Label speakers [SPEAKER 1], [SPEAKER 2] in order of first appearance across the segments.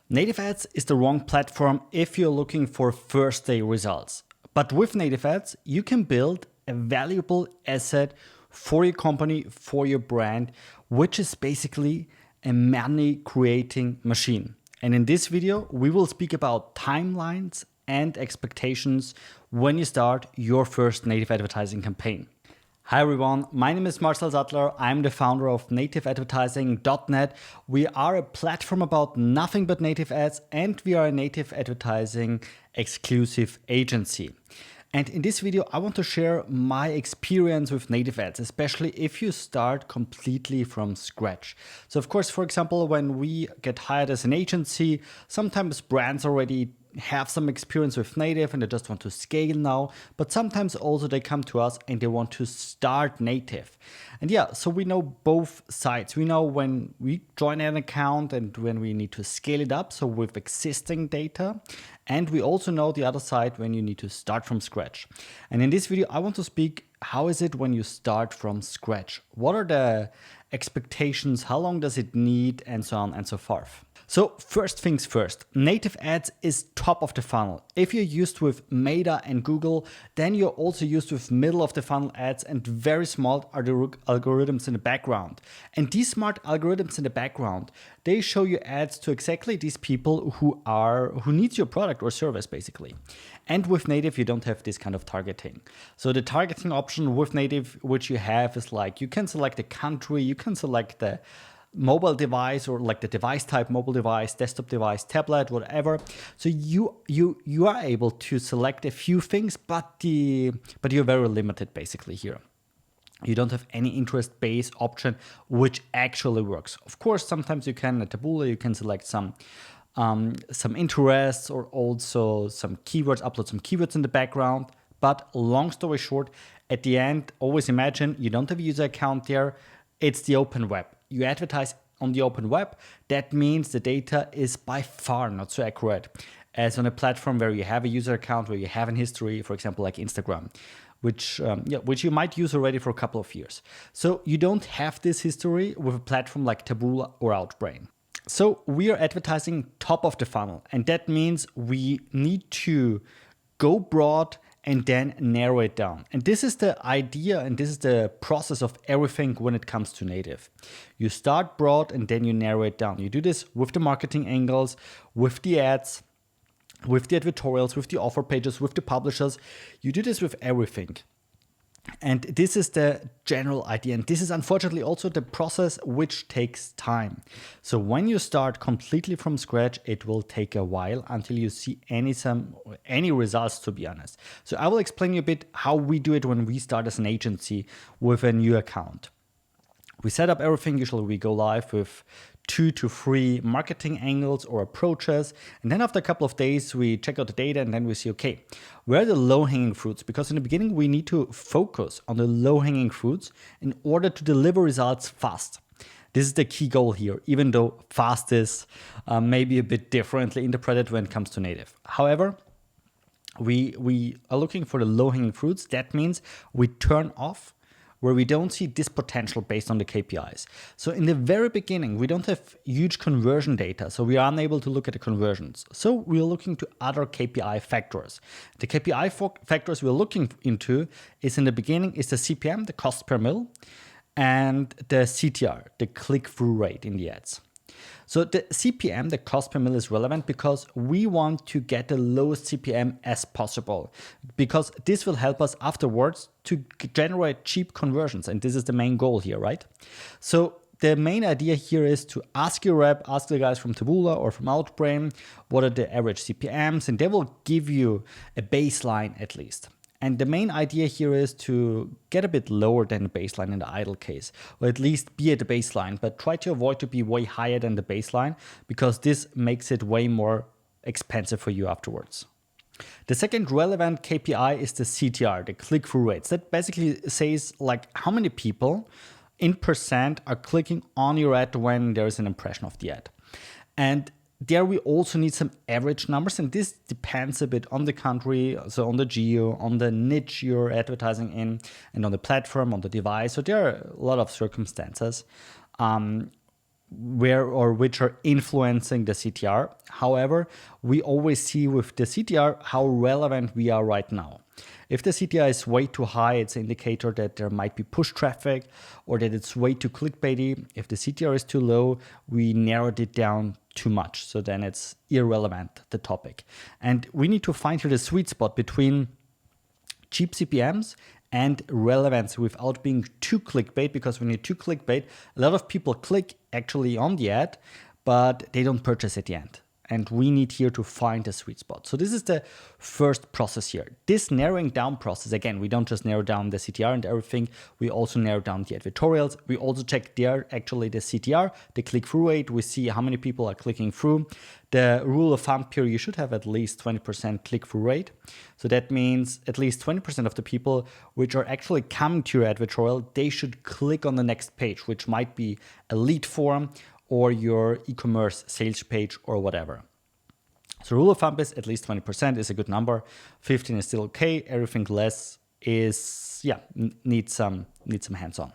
[SPEAKER 1] Native ads is the wrong platform if you're looking for first day results. But with native ads, you can build a valuable asset for your company, for your brand, which is basically a money creating machine. And in this video, we will speak about timelines and expectations when you start your first native advertising campaign. Hi everyone, my name is Marcel Sattler. I'm the founder of nativeadvertising.net. We are a platform about nothing but native ads, and we are a native advertising exclusive agency. And in this video, I want to share my experience with native ads, especially if you start completely from scratch. So of course, for example, when we get hired as an agency, sometimes brands already have some experience with native and they just want to scale now, but sometimes also they come to us and they want to start native. And yeah, so we know both sides. We know when we join an account and when we need to scale it up, so with existing data. And we also know the other side when you need to start from scratch. And in this video, I want to speak, how is it when you start from scratch? What are the expectations? How long does it need? And so on and so forth. So first things first, native ads is top of the funnel. If you're used with Meta and Google, then you're also used with middle of the funnel ads, and very smart are the algorithms in the background. And these smart algorithms in the background, they show you ads to exactly these people who needs your product or service basically. And with native, you don't have this kind of targeting. So the targeting option with native, which you have, is like you can select the country, you can select the mobile device or like the device type, mobile device, desktop device, tablet, whatever. So you are able to select a few things, but you're very limited basically here. You don't have any interest-based option which actually works. Of course, sometimes you can at Taboola, you can select some interests or also some keywords, upload some keywords in the background. But long story short, at the end, always imagine you don't have a user account there. It's the open web. You advertise on the open web. That means the data is by far not so accurate as on a platform where you have a user account, where you have a history, for example, like Instagram, which you might use already for a couple of years. So you don't have this history with a platform like Taboola or Outbrain. So we are advertising top of the funnel, and that means we need to go broad and then narrow it down. And this is the idea and this is the process of everything when it comes to native. You start broad and then you narrow it down. You do this with the marketing angles, with the ads, with the advertorials, with the offer pages, with the publishers. You do this with everything. And this is the general idea. And this is unfortunately also the process which takes time. So when you start completely from scratch, it will take a while until you see any results, to be honest. So I will explain you a bit how we do it when we start as an agency with a new account. We set up everything. Usually we go live with 2 to 3 marketing angles or approaches. And then after a couple of days, we check out the data and then we see, okay, where are the low-hanging fruits? Because in the beginning, we need to focus on the low-hanging fruits in order to deliver results fast. This is the key goal here, even though fast is maybe a bit differently interpreted when it comes to native. However, we are looking for the low-hanging fruits. That means we turn off where we don't see this potential based on the KPIs. So in the very beginning, we don't have huge conversion data, so we are unable to look at the conversions. So we are looking to other KPI factors. The KPI factors we're looking into is in the beginning is the CPM, the cost per mil, and the CTR, the click-through rate in the ads. So the CPM, the cost per mil, is relevant because we want to get the lowest CPM as possible, because this will help us afterwards to generate cheap conversions. And this is the main goal here, right? So the main idea here is to ask your rep, ask the guys from Taboola or from Outbrain, what are the average CPMs, and they will give you a baseline at least. And the main idea here is to get a bit lower than the baseline in the ideal case, or at least be at the baseline, but try to avoid to be way higher than the baseline, because this makes it way more expensive for you afterwards. The second relevant KPI is the CTR, the click-through rates. That basically says like how many people in percent are clicking on your ad when there is an impression of the ad. And there we also need some average numbers, and this depends a bit on the country, so on the geo, on the niche you're advertising in, and on the platform, on the device. So there are a lot of circumstances. which are influencing the CTR. However, we always see with the CTR how relevant we are right now. If the CTR is way too high, it's an indicator that there might be push traffic or that it's way too clickbaity. If the CTR is too low, we narrowed it down too much. So then it's irrelevant, the topic. And we need to find here the sweet spot between cheap CPMs and relevance without being too clickbait, because when you're too clickbait, a lot of people click actually on the ad, but they don't purchase at the end. And we need here to find a sweet spot. So this is the first process here. This narrowing down process, again, we don't just narrow down the CTR and everything, we also narrow down the advertorials. We also check there actually the CTR, the click-through rate. We see how many people are clicking through. The rule of thumb here, you should have at least 20% click-through rate. So that means at least 20% of the people which are actually coming to your advertorial, they should click on the next page, which might be a lead form or your e-commerce sales page or whatever. So rule of thumb is at least 20% is a good number. 15 is still okay. Everything less is, needs some hands-on.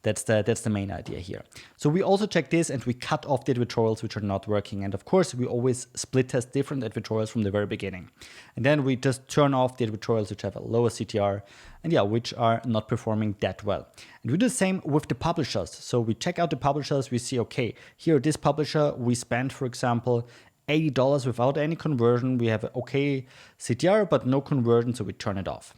[SPEAKER 1] That's the main idea here. So we also check this and we cut off the advertorials which are not working. And of course, we always split test different advertorials from the very beginning. And then we just turn off the advertorials which have a lower CTR and which are not performing that well. And we do the same with the publishers. So we check out the publishers, we see, okay, here, this publisher, we spend, for example, $80 without any conversion. We have an okay CTR, but no conversion, so we turn it off.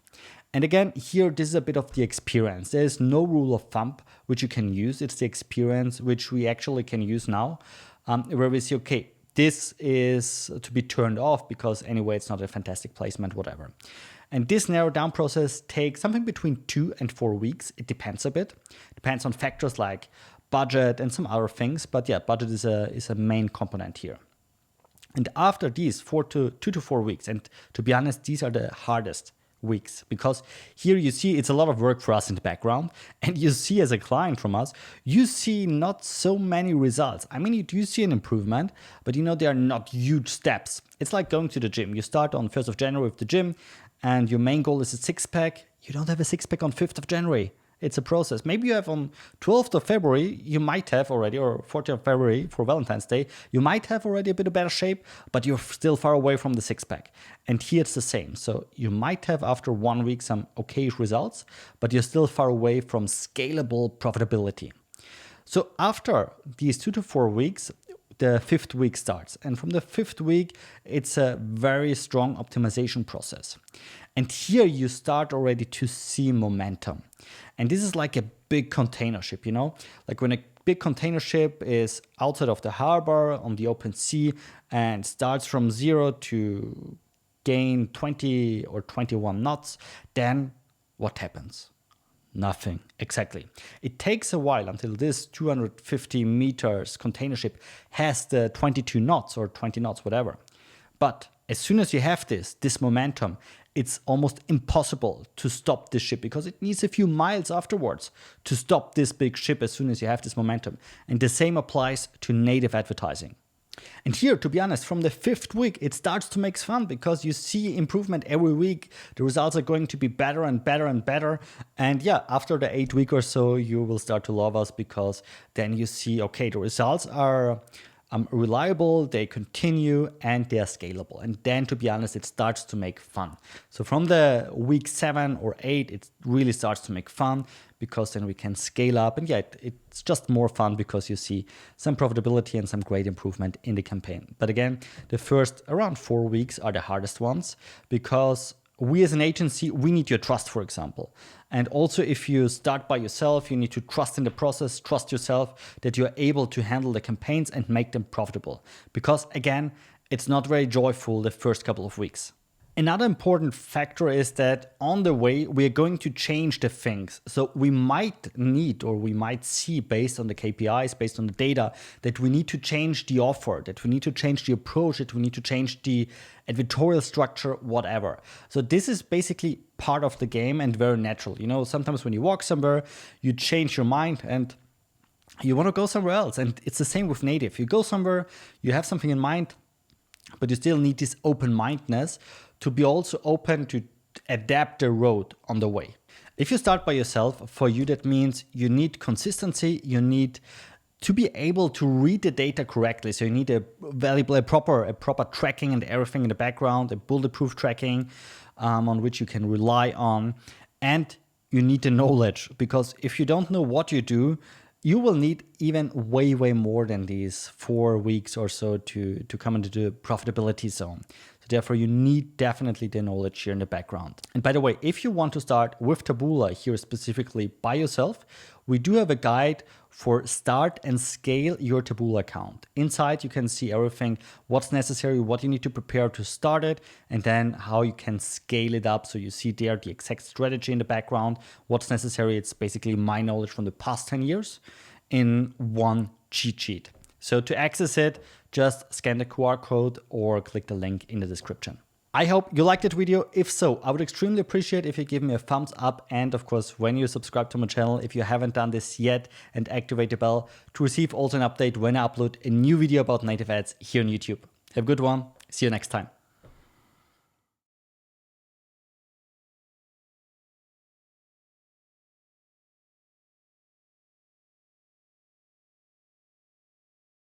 [SPEAKER 1] And again, here, this is a bit of the experience. There is no rule of thumb which you can use. It's the experience which we actually can use now, where we see, okay, this is to be turned off because anyway, it's not a fantastic placement, whatever. And this narrow down process takes something between 2 and 4 weeks. It depends a bit. Depends on factors like budget and some other things. But budget is a main component here. And after these 2 to 4 weeks, and to be honest, these are the hardest weeks, because here you see it's a lot of work for us in the background, and you see as a client from us, you see not so many results. I mean, you do see an improvement, but they are not huge steps. It's like going to the gym. You start on 1st of January with the gym, and your main goal is a six-pack. You don't have a six-pack on 5th of January. It's a process. Maybe you have on 12th of February, you might have already, or 14th of February for Valentine's Day, you might have already a bit of better shape, but you're still far away from the six-pack. And here it's the same. So you might have after 1 week some okay results, but you're still far away from scalable profitability. So after these 2 to 4 weeks, the 5th week starts. And from the 5th week, it's a very strong optimization process. And here you start already to see momentum. And this is like a big container ship, like when a big container ship is outside of the harbor on the open sea and starts from 0 to gain 20 or 21 knots, then what happens? Nothing, exactly. It takes a while until this 250 meters container ship has the 22 knots or 20 knots, whatever. But as soon as you have this momentum, it's almost impossible to stop this ship because it needs a few miles afterwards to stop this big ship as soon as you have this momentum. And the same applies to native advertising. And here, to be honest, from the 5th week, it starts to make fun because you see improvement every week. The results are going to be better and better and better. And after the 8th week or so, you will start to love us because then you see, okay, the results are reliable, they continue, and they are scalable. And then, to be honest, it starts to make fun. So from the week 7 or 8, it really starts to make fun because then we can scale up. And it's just more fun because you see some profitability and some great improvement in the campaign. But again, the first around 4 weeks are the hardest ones because we as an agency, we need your trust, for example. And also if you start by yourself, you need to trust in the process, trust yourself that you're able to handle the campaigns and make them profitable. Because again, it's not very joyful the first couple of weeks. Another important factor is that on the way, we are going to change the things. So we might need, or we might see based on the KPIs, based on the data, that we need to change the offer, that we need to change the approach, that we need to change the advertorial structure, whatever. So this is basically part of the game and very natural. Sometimes when you walk somewhere, you change your mind and you want to go somewhere else. And it's the same with native. You go somewhere, you have something in mind, but you still need this open-mindedness to be also open to adapt the road on the way. If you start by yourself, for you that means you need consistency, you need to be able to read the data correctly. So you need a proper tracking and everything in the background, a bulletproof tracking on which you can rely on. And you need the knowledge, because if you don't know what you do, you will need even way more than these 4 weeks or so to come into the profitability zone. So therefore, you need definitely the knowledge here in the background. And by the way, if you want to start with Taboola here specifically by yourself, we do have a guide for start and scale your Taboola account. Inside, you can see everything, what's necessary, what you need to prepare to start it, and then how you can scale it up. So you see there the exact strategy in the background, what's necessary. It's basically my knowledge from the past 10 years in one cheat sheet. So to access it, just scan the QR code or click the link in the description. I hope you liked that video. If so, I would extremely appreciate if you give me a thumbs up, and of course, when you subscribe to my channel, if you haven't done this yet, and activate the bell to receive also an update when I upload a new video about native ads here on YouTube. Have a good one. See you next time.